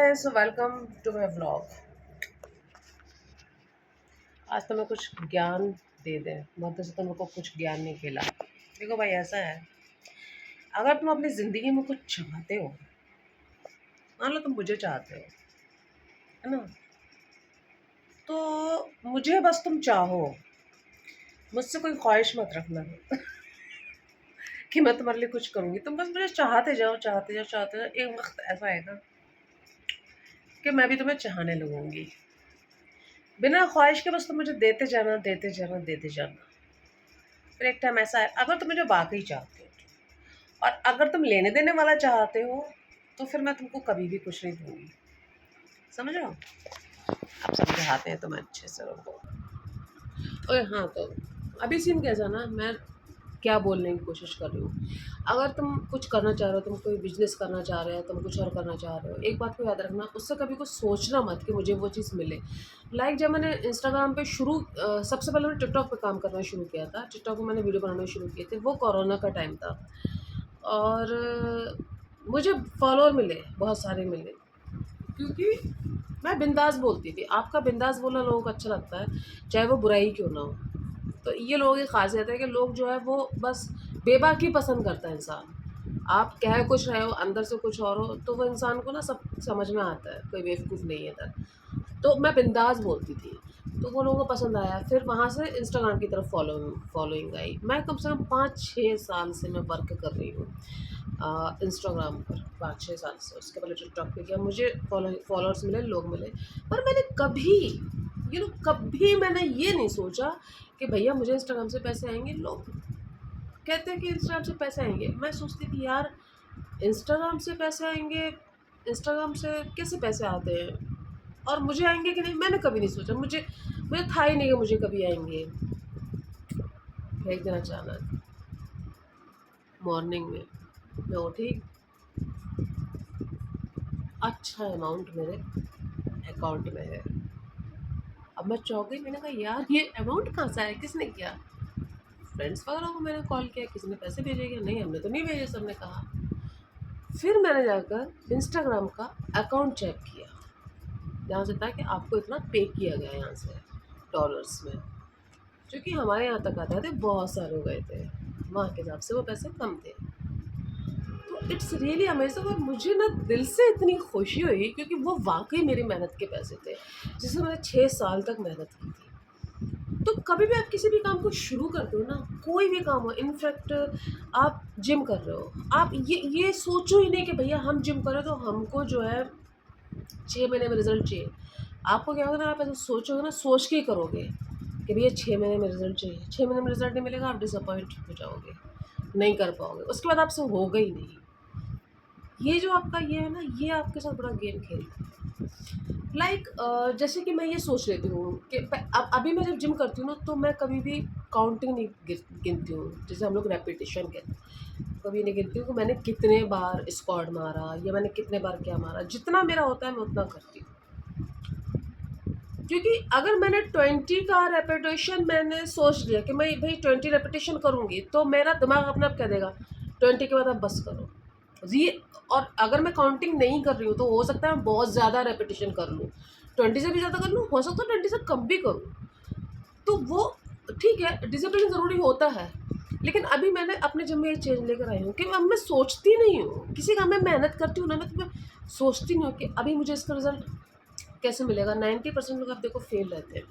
Guys, welcome to my vlog. आज तो मैं कुछ ज्ञान दे दें, बहुत से तो मेरे को कुछ ज्ञान नहीं खिला। देखो भाई, ऐसा है, अगर तुम अपनी ज़िंदगी में कुछ चाहते हो, मान लो तुम मुझे चाहते हो, है ना, तो मुझे बस तुम चाहो, मुझसे कोई ख्वाहिश मत रखना कि मैं तुम्हारे लिए कुछ करूँगी। तुम बस मुझे चाहते जाओ, चाहते जाओ, चाहते जाओ। एक वक्त ऐसा आएगा कि मैं भी तुम्हें चाहने लगूंगी, बिना ख्वाहिश के। बस तुम मुझे देते जाना, देते जाना, देते जाना। फिर एक टाइम ऐसा है, अगर तुम मुझे वाकई चाहते हो और अगर तुम लेने देने वाला चाहते हो, तो फिर मैं तुमको कभी भी कुछ नहीं दूंगी। समझ रहे हो? आप समझाते हैं तुम अच्छे से उनको। और हाँ, तो अभी सीन कैसा ना, मैं क्या बोलने की कोशिश कर रही हूँ। अगर तुम कुछ करना चाह रहे हो, तुम कोई बिजनेस करना चाह रहे हो, तुम कुछ और करना चाह रहे हो, एक बात को याद रखना, उससे कभी कुछ सोचना मत कि मुझे वो चीज़ मिले। लाइक जब मैंने इंस्टाग्राम पे सबसे पहले मैंने टिकटॉक पे काम करना शुरू किया था। टिकटॉक में मैंने वीडियो बनाना शुरू किए थे, वो कोरोना का टाइम था। और मुझे फॉलोअर मिले, बहुत सारे मिले, क्योंकि मैं बिंदास बोलती थी। आपका बिंदास बोलना लोगों को अच्छा लगता है, चाहे वो बुराई क्यों ना हो। तो ये लोगों की खासियत है कि लोग जो है वो बस बेबाकी पसंद करता है इंसान। आप कह कुछ रहे हो, अंदर से कुछ और हो, तो वो इंसान को ना सब समझ में आता है, कोई बेवकूफ़ नहीं है इधर। तो मैं बिंदास बोलती थी, तो वो लोगों को पसंद आया। फिर वहाँ से इंस्टाग्राम की तरफ फॉलोइंग आई। मैं कम से कम 5-6 साल से मैं वर्क कर रही हूँ इंस्टाग्राम पर, 5-6 साल से। उसके पहले टिकटॉक पे किया, मुझे फॉलोअर्स मिले, लोग मिले। पर मैंने कभी कभी मैंने ये नहीं सोचा कि भैया मुझे इंस्टाग्राम से पैसे आएंगे। लोग कहते हैं कि इंस्टाग्राम से पैसे आएंगे, मैं सोचती थी यार, इंस्टाग्राम से पैसे आएंगे, इंस्टाग्राम से कैसे पैसे आते हैं और मुझे आएंगे कि नहीं, मैंने कभी नहीं सोचा। मुझे मुझे था ही नहीं कि मुझे कभी आएंगे। एक दिन अचानक मॉर्निंग में मैं उठी, अच्छा अमाउंट मेरे अकाउंट में है। अब मैं चौंक गई, मैंने कहा यार ये अमाउंट कहाँ से आया, किसने किया? फ्रेंड्स वगैरह को मैंने कॉल किया, किसी ने पैसे भेजे क्या? नहीं, हमने तो नहीं भेजे, सबने कहा। फिर मैंने जाकर इंस्टाग्राम का अकाउंट चेक किया, जहाँ से था कि आपको इतना पे किया गया है यहाँ से डॉलर्स में। क्योंकि हमारे यहाँ तक आते थे, बहुत सारे हो गए थे, वहाँ के हिसाब से वो पैसे कम थे। तो इट्स रियली अमेजिंग, और मुझे ना दिल से इतनी खुशी हुई, क्योंकि वो वाकई मेरी मेहनत के पैसे थे, जिसमें मैंने 6 साल तक मेहनत की थी। तो कभी भी आप किसी भी काम को शुरू करते हो ना, कोई भी काम हो, इनफैक्ट आप जिम कर रहे हो, आप ये सोचो ही नहीं कि भैया हम जिम कर रहे हो तो हमको जो है 6 महीने में रिजल्ट चाहिए। आपको क्या होगा ना, आप ऐसा सोचोगे ना, सोच के ही करोगे कि भैया 6 महीने में रिजल्ट चाहिए। 6 महीने में रिजल्ट नहीं मिलेगा, आप डिसअपॉइंट हो जाओगे, नहीं कर पाओगे, उसके बाद आपसे होगा ही नहीं। ये जो आपका ये है ना, ये आपके साथ बड़ा गेम खेलता है। लाइक जैसे कि मैं ये सोच लेती हूँ कि अब अभी मैं जब जिम करती हूँ ना, तो मैं कभी भी काउंटिंग नहीं गिनती हूँ, जैसे हम लोग रेपिटेशन कहते हैं। कभी नहीं गिनती हूँ कि मैंने कितने बार स्क्वाड मारा या मैंने कितने बार क्या मारा। जितना मेरा होता है मैं उतना करती हूँ, क्योंकि अगर मैंने 20 का रेपिटेशन मैंने सोच लिया कि मैं भाई 20 रेपिटेशन करूँगी, तो मेरा दिमाग अपने आप कह देगा 20 के बाद आप बस करो ये। और अगर मैं काउंटिंग नहीं कर रही हूँ, तो हो सकता है मैं बहुत ज़्यादा रेपिटेशन कर लूँ, 20 से भी ज़्यादा कर लूँ, हो सकता है 20 से कम भी करूँ। तो वो ठीक है, डिसिप्लिन ज़रूरी होता है। लेकिन अभी मैंने अपने जिम में ये चेंज लेकर आई हूँ कि अब मैं सोचती नहीं हूँ किसी काम में मेहनत करती हूँ ना, मैं सोचती नहीं हूँ कि अभी मुझे इसका रिजल्ट कैसे मिलेगा। 90% लोग आप देखो फेल रहते हैं,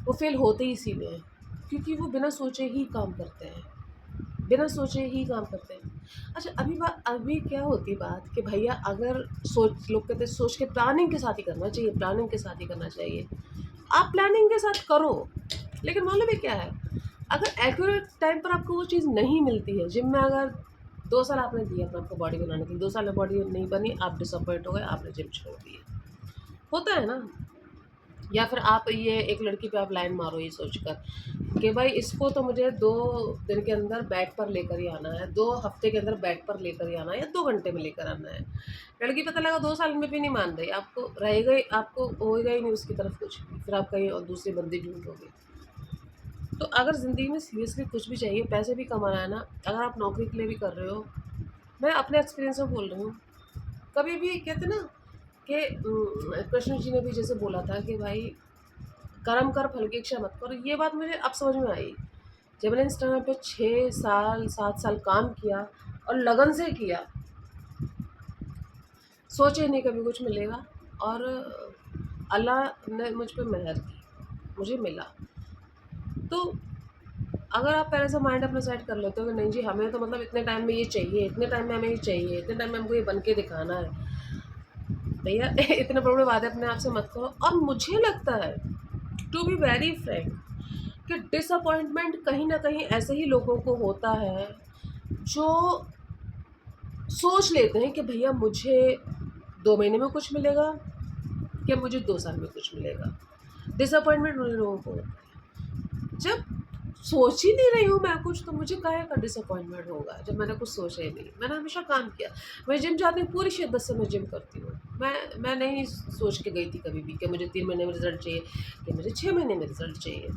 वो फेल होते ही इसीलिए हैं क्योंकि वो बिना सोचे ही काम करते हैं, बिना सोचे ही काम करते हैं। अच्छा, अभी क्या होती बात कि भैया अगर सोच, लोग कहते हैं सोच के प्लानिंग के साथ ही करना चाहिए, प्लानिंग के साथ ही करना चाहिए। आप प्लानिंग के साथ करो, लेकिन मालूम है क्या है, अगर एक्यूरेट टाइम पर आपको वो चीज़ नहीं मिलती है। जिम में अगर 2 साल आपने दिया अपने आपको बॉडी बनाने के लिए, 2 साल में बॉडी नहीं बनी, आप डिसअपॉइंट हो गए, आपने जिम छोड़ दी। होता है ना। या फिर आप ये एक लड़की पे आप लाइन मारो ये सोचकर कि भाई इसको तो मुझे 2 दिन के अंदर बैक पर लेकर ही आना है, 2 हफ्ते के अंदर बैक पर लेकर ही आना है, या 2 घंटे में लेकर आना है। लड़की पता लगा 2 साल में भी नहीं मान रही, आपको रहेगा ही, आपको होएगा ही नहीं उसकी तरफ कुछ भी, फिर आप कहीं और दूसरे बंदे ढूंढोगे। तो अगर ज़िंदगी में सीरियसली कुछ भी चाहिए, पैसे भी कमाना है ना, अगर आप नौकरी के लिए भी कर रहे हो, मैं अपने एक्सपीरियंस में बोल रही हूँ, कभी भी कहते ना, कि कृष्ण जी ने भी जैसे बोला था कि भाई कर्म कर फल की इच्छा मत कर। ये बात मुझे अब समझ में आई जब मैंने इंस्टाग्राम पे 6 साल 7 साल काम किया और लगन से किया, सोचे नहीं कभी कुछ मिलेगा, और अल्लाह ने मुझ पे मेहर की, मुझे मिला। तो अगर आप पहले से माइंड अपना सेट कर लेते हो कि नहीं जी हमें तो मतलब इतने टाइम में ये चाहिए, इतने टाइम में हमें ये चाहिए, इतने टाइम में हमको ये बन के दिखाना है, भैया इतने बड़े बड़े वादे अपने आप से मत करो। और मुझे लगता है टू बी वेरी फ्रैंक कि डिसअपॉइंटमेंट कहीं ना कहीं ऐसे ही लोगों को होता है जो सोच लेते हैं कि भैया मुझे 2 महीने में कुछ मिलेगा कि मुझे 2 साल में कुछ मिलेगा। डिसअपॉइंटमेंट उन लोगों को होता है जब सोच ही नहीं रही हूँ मैं कुछ, तो मुझे काहे का डिसअपॉइंटमेंट होगा जब मैंने कुछ सोचा ही नहीं। मैंने हमेशा काम किया, मैं जिम जाती हूँ, पूरी शिद्दत से मैं जिम करती हूँ। मैं नहीं सोच के गई थी कभी भी कि मुझे 3 महीने में रिजल्ट चाहिए, कि मुझे 6 महीने में रिजल्ट चाहिए।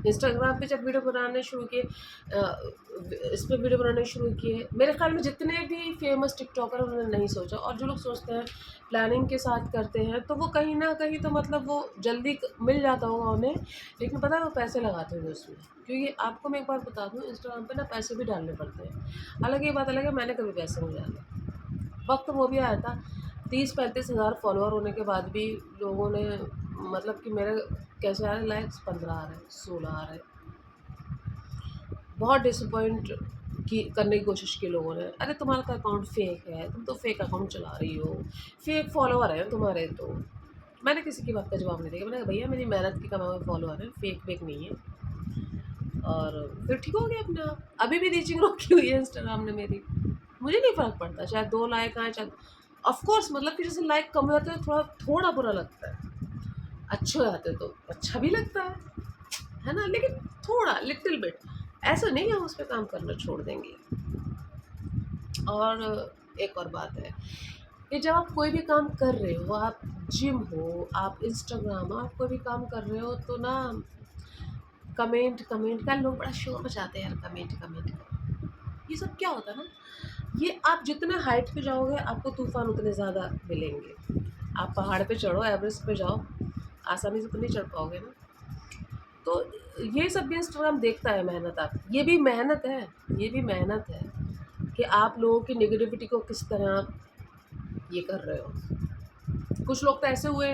इंस्टाग्राम पे जब वीडियो बनाने शुरू किए, इस पर वीडियो बनाने शुरू किए, मेरे ख्याल में जितने भी फेमस टिकटॉकर उन्होंने नहीं सोचा, और जो लोग सोचते हैं प्लानिंग के साथ करते हैं तो वो कहीं ना कहीं तो मतलब वो जल्दी मिल जाता होगा उन्हें, लेकिन पता है वो पैसे लगाते होंगे उसमें। क्योंकि आपको मैं एक बार बता दूँ, इंस्टाग्राम पे ना पैसे भी डालने पड़ते हैं। अलग ये बात अलग है, मैंने कभी पैसे नहीं डाले। वक्त वो भी आया था 30-35 हज़ार फॉलोअर होने के बाद भी लोगों ने मतलब कि मेरे कैसे आ रहे लाइक्स, 15 आ रहे, 16 आ रहे। बहुत डिसअपॉइंट की करने की कोशिश की लोगों ने, अरे तुम्हारा तो अकाउंट फेक है, तुम तो फेक अकाउंट चला रही हो, फेक फॉलोअर हैं तुम्हारे। तो मैंने किसी की बात का जवाब नहीं दिया। मैंने कहा भैया मेरी मेहनत की कमाए हुए फॉलोअर हैं, फेक फेक नहीं है। और फिर ठीक हो गया अपने आप। अभी भी रीचिंग रोकी हुई है इंस्टाग्राम ने मेरी, मुझे नहीं फ़र्क पड़ता चाहे 2 लाइक आए चाहे। ऑफ कोर्स मतलब कि जैसे लाइक कम हो जाते हैं थोड़ा थोड़ा बुरा लगता है, अच्छे हो जाते तो अच्छा भी लगता है ना, लेकिन थोड़ा लिटिल बिट। ऐसा नहीं हम उस पर काम करना छोड़ देंगे। और एक और बात है कि जब आप कोई भी काम कर रहे हो, आप जिम हो, आप इंस्टाग्राम, आप कोई भी काम कर रहे हो, तो ना कमेंट कमेंट का लोग बड़ा शोर मचाते हैं यार, कमेंट कमेंट का। ये सब क्या होता है ना, ये आप जितने हाइट पे जाओगे आपको तूफान उतने ज़्यादा मिलेंगे। आप पहाड़ पे चढ़ो, एवरेस्ट पे जाओ, आसानी से तो नहीं चढ़ पाओगे ना। तो ये सब भी इंस्टाग्राम देखता है मेहनत आप, ये भी मेहनत है, ये भी मेहनत है कि आप लोगों की नेगेटिविटी को किस तरह ये कर रहे हो। कुछ लोग तो ऐसे हुए,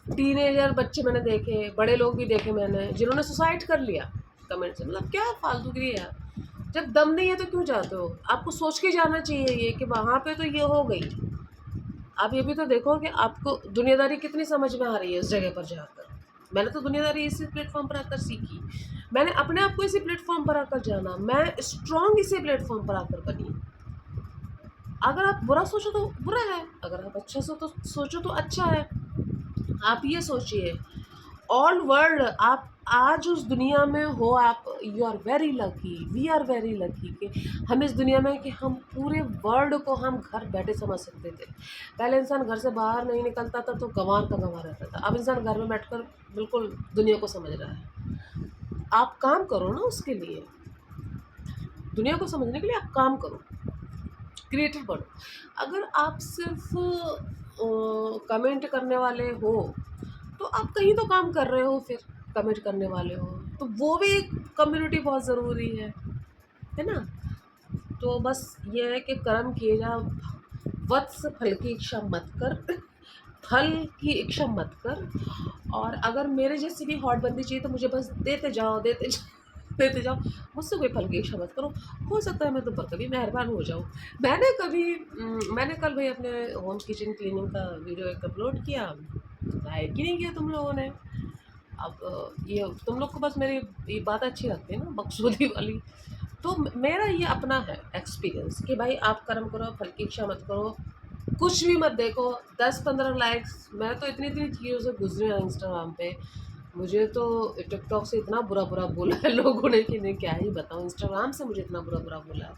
टीनेजर बच्चे मैंने देखे, बड़े लोग भी देखे मैंने, जिन्होंने सुसाइड कर लिया कमेंट से। मतलब क्या फालतूगिरी है यार, जब दम नहीं है तो क्यों जाते हो? आपको सोच के जाना चाहिए ये कि वहाँ पे तो ये हो गई। आप ये भी तो देखो कि आपको दुनियादारी कितनी समझ में आ रही है उस जगह पर जाकर। मैंने तो दुनियादारी इसी प्लेटफॉर्म पर आकर सीखी, मैंने अपने आप को इसी प्लेटफॉर्म पर आकर जाना, मैं स्ट्रॉन्ग इसी प्लेटफॉर्म पर आकर बनी। अगर आप बुरा सोचो तो बुरा है, अगर आप अच्छा सोचो तो अच्छा है। आप ये सोचिए, ऑल वर्ल्ड आप आज उस दुनिया में हो, आप you are very lucky, we are very lucky कि हम इस दुनिया में, कि हम पूरे वर्ल्ड को हम घर बैठे समझ सकते थे। पहले इंसान घर से बाहर नहीं निकलता था तो गंवार का गंवार रहता था, अब इंसान घर में बैठकर बिल्कुल दुनिया को समझ रहा है। आप काम करो ना उसके लिए, दुनिया को समझने के लिए आप काम करो, क्रिएटर बनो। अगर आप सिर्फ कमेंट करने वाले हो तो आप कहीं तो काम कर रहे हो, फिर कमेंट करने वाले हो तो वो भी एक कम्युनिटी बहुत ज़रूरी है ना। तो बस ये है कि कर्म किए जा, वत्स फल की इच्छा मत कर, फल की इच्छा मत कर। और अगर मेरे जैसी भी हॉट बंदी चाहिए तो मुझे बस देते जाओ देते जाओ देते जाओ, मुझसे कोई फल की इच्छा मत करो। हो सकता है मैं तुम पर कभी मेहरबान हो जाऊँ। मैंने कल भाई अपने होम किचन क्लीनिंग का वीडियो एक अपलोड किया, लाइक ही नहीं किया तुम लोगों ने। अब ये तुम लोग को बस मेरी ये बात अच्छी लगती है ना, बकचोदी वाली। तो मेरा ये अपना है एक्सपीरियंस कि भाई आप कर्म करो, फल की इच्छा मत करो, कुछ भी मत देखो। 10-15 लाइक्स, मैं तो इतनी इतनी चीज़ों से गुजरी हूँ इंस्टाग्राम पे। मुझे तो टिकटॉक से इतना बुरा बुरा बोला है लोगों ने कि मैं क्या ही बताऊँ। इंस्टाग्राम से मुझे इतना बुरा बुरा बोला है,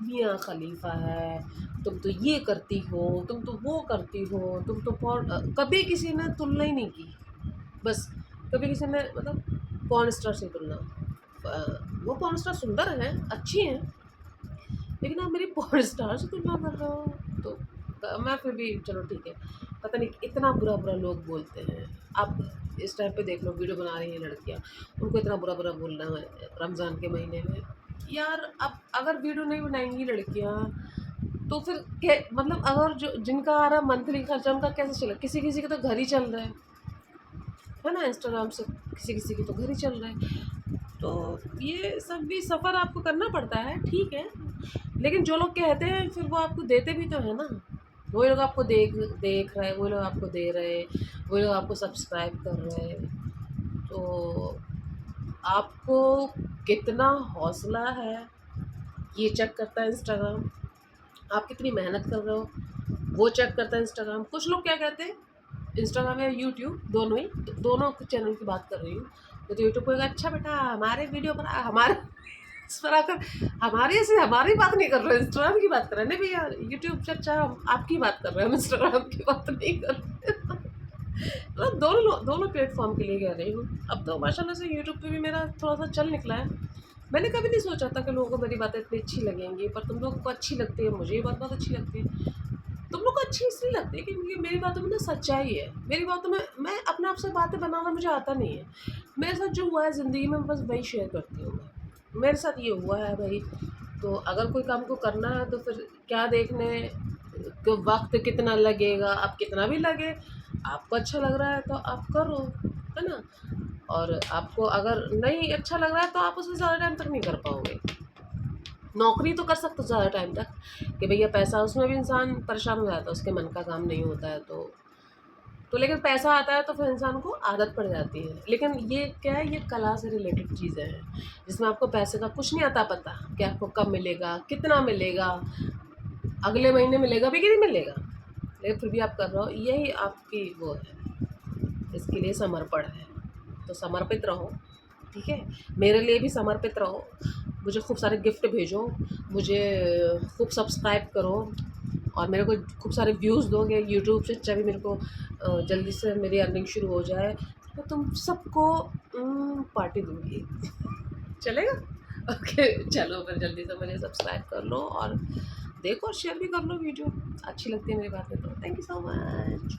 मियाँ खलीफा है, तुम तो ये करती हो, तुम तो वो करती हो, तुम तो कभी किसी ने तुलना ही नहीं की। बस कभी किसी ने मतलब पॉर्न स्टार से तुलना, वो पॉर्न स्टार सुंदर हैं, अच्छी हैं, लेकिन आप मेरी पॉर्न स्टार से तुलना कर रहे हो तो मैं फिर भी चलो ठीक है। पता नहीं इतना बुरा बुरा लोग बोलते हैं। आप इस टाइम पे देख लो, वीडियो बना रही हैं लड़कियाँ, उनको इतना बुरा बुरा बोलना है रमज़ान के महीने में। यार अब अगर वीडियो नहीं बनाएंगी लड़कियाँ तो फिर मतलब अगर जो जिनका आ रहा मंथली खर्चा उनका कैसे चले? किसी किसी के तो घर ही चल रहे हैं, है ना, इंस्टाग्राम से किसी किसी के तो घर ही चल रहे हैं। तो ये सब भी सफ़र आपको करना पड़ता है, ठीक है, लेकिन जो लोग कहते हैं फिर वो आपको देते भी तो है ना। वही लोग आपको देख देख रहे हैं, वही लोग आपको दे रहे हैं, वही लोग आपको सब्सक्राइब कर रहे हैं। तो आपको कितना हौसला है ये चेक करता है इंस्टाग्राम। आप कितनी मेहनत कर रहे हो वो चेक करता है इंस्टाग्राम। कुछ लोग क्या कहते हैं, इंस्टाग्राम या यूट्यूब दोनों ही, दोनों चैनल की बात कर रही हूँ। तो यूट्यूब को अच्छा बेटा हमारे वीडियो बना, हमारे इस पर आकर हमारे से हमारी बात नहीं कर रहे, इंस्टाग्राम की बात कर रहे हैं। नहीं भैया, यूट्यूब से अच्छा हम आपकी बात कर रहे हैं, हम इंस्टाग्राम की बात नहीं कर रहे। मतलब दोनों प्लेटफॉर्म के लिए कह रही हूँ। अब तो माशाल्लाह से यूट्यूब पे भी मेरा थोड़ा सा चल निकला है। मैंने कभी नहीं सोचा था कि लोगों को मेरी बातें इतनी अच्छी लगेंगी, पर तुम लोगों को अच्छी लगती है, मुझे ये बात बहुत अच्छी लगती है। तुम लोग को अच्छी इसलिए लगती है क्योंकि मेरी बातों में ना सच्चाई है। मेरी बातों में मैं अपने आप से बातें बनाना मुझे आता नहीं है। मेरे साथ जो हुआ है ज़िंदगी में बस वही शेयर करती हूँ मैं। मेरे साथ ये हुआ है भाई, तो अगर कोई काम को करना है तो फिर क्या देखने कि वक्त कितना लगेगा। अब कितना भी लगे, आपको अच्छा लग रहा है तो आप करो, है ना। और आपको अगर नहीं अच्छा लग रहा है तो आप उसे ज़्यादा टाइम तक नहीं कर पाओगे। नौकरी तो कर सकते हो ज़्यादा टाइम तक कि भैया पैसा, उसमें भी इंसान परेशान हो जाता है, उसके मन का काम नहीं होता है तो लेकिन पैसा आता है तो फिर इंसान को आदत पड़ जाती है। लेकिन ये क्या है, ये कला से रिलेटेड चीज़ें हैं जिसमें आपको पैसे का कुछ नहीं आता पता कि आपको कब मिलेगा, कितना मिलेगा, अगले महीने मिलेगा भी कि नहीं मिलेगा, लेकिन फिर भी आप कर रहे हो। यही आपकी वो है, इसके लिए समर्पण है। तो समर्पित रहो, ठीक है, मेरे लिए भी समर्पित रहो। मुझे खूब सारे गिफ्ट भेजो, मुझे खूब सब्सक्राइब करो और मेरे को खूब सारे व्यूज़ दोगे यूट्यूब से। अच्छा भी मेरे को जल्दी से मेरी अर्निंग शुरू हो जाए तो तुम सबको पार्टी दूँगी। चलेगा? ओके, चलो फिर जल्दी से मुझे सब्सक्राइब कर लो और देखो, शेयर भी कर लो वीडियो। अच्छी लगती है मेरी बातें तो। Thank you so much.